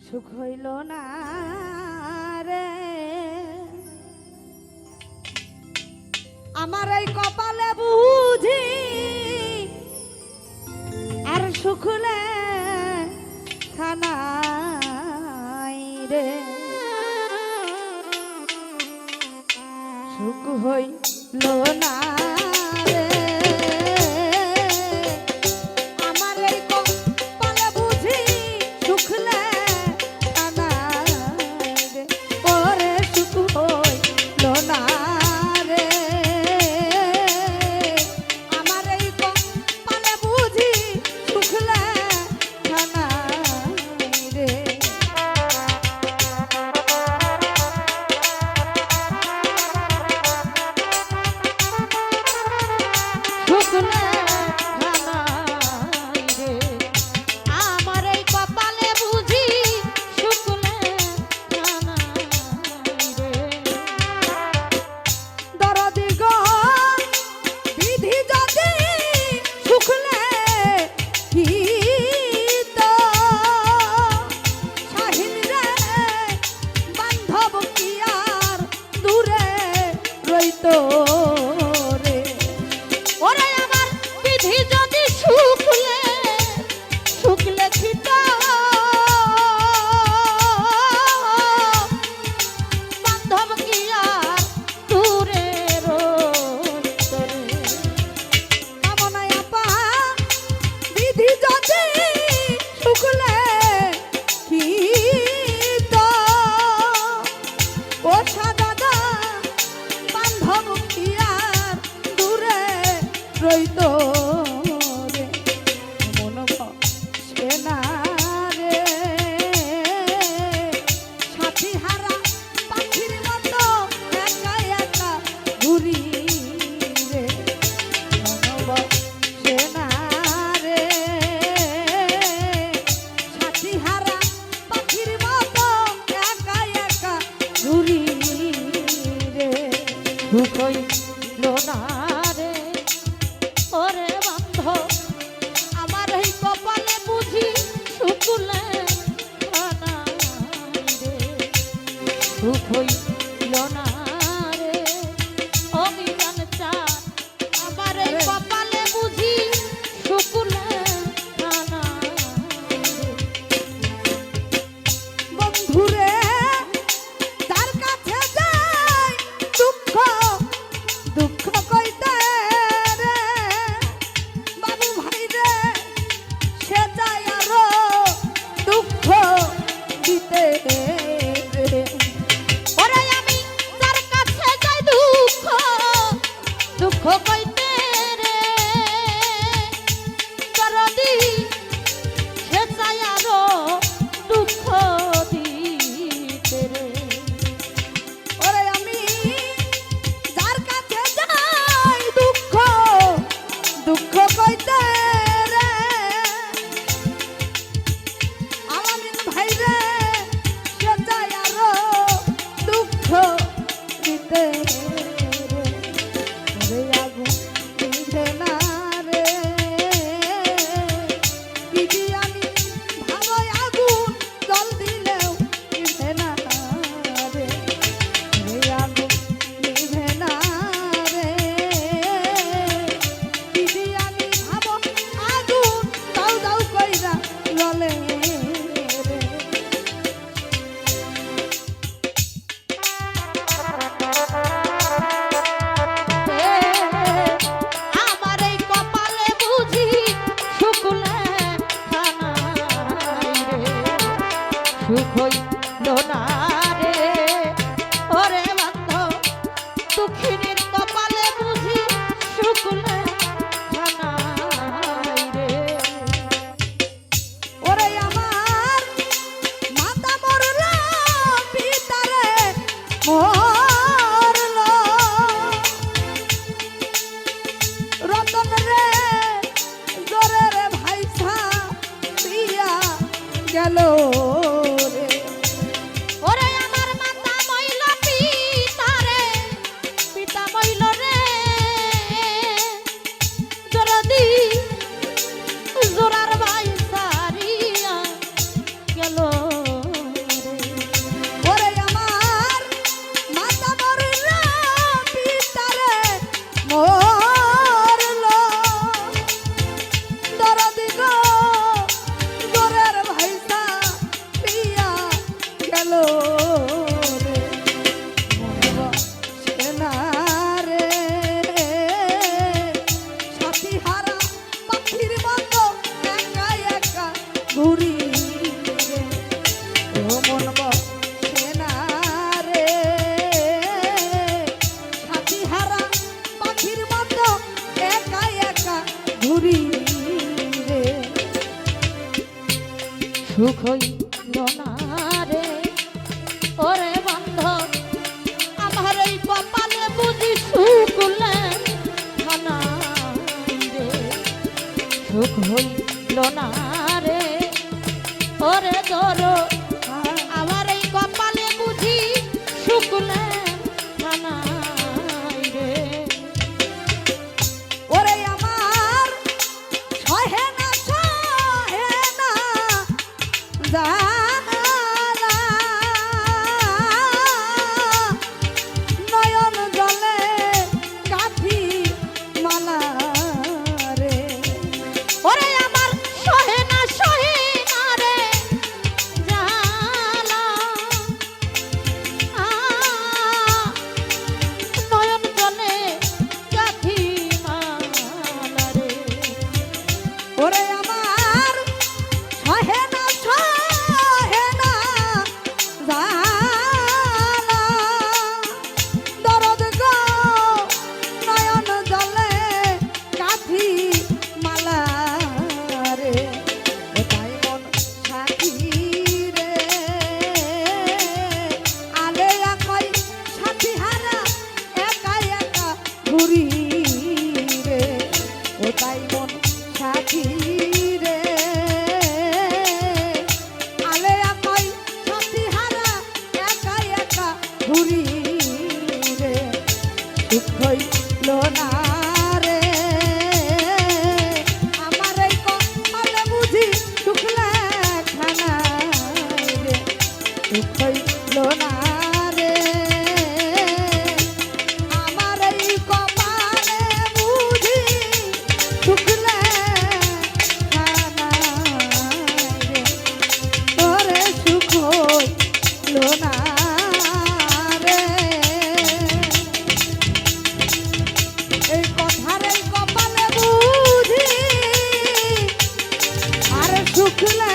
সুখ হইল না রে আমার এই কপালে বুঝি আর সুখলে খানাই রে সুখ হইল না সুখ হইল না রে ওরে বান্ধব দুঃখিনীর কপালে বুঝি সুখ নাই রে ওরে আমার মাতা মরল পিতারে মরল রতন রে জোরে রে ভাইসা দিয়া গেল ওরে ঘুরি রে ও মন বসে না রে সাথী হারা পাখির মতো একা একা ঘুরি রে সুখ হইল না রে ওরে বান্ধব আমার এই কপালে বুঝি শুকলে খানা রে সুখ হইল না রে ওরে ধরো আমার এই কপালে বুঝি শুকলে খানা রে ওরে আমার সহে না জানালা নয়ন জলে কাঠি মালা রে ওরে আমার সহে না রে জালা নয়ন জলে কাঠি মালা রে ওরে আমার সহে না জালা দরদ গো নয়ন জলে কাঠি মালা রে ওটাই মন সাথী রে আলে একাই সাথী হারা একা একা ঘুরি রে ওটাই মন সাথী রে আলে একাই সাথী হারা একা একা ঘুরি রে সুখ হইল না রে আমার এই কপালে বুঝি শুকলা খানা রে সুখ হইল না রে আমার এই কপালে বুঝি শুকলা খানা রে ওরে সুখ হইল না রে এই কথার এই কপালে বুঝি আর শুকলে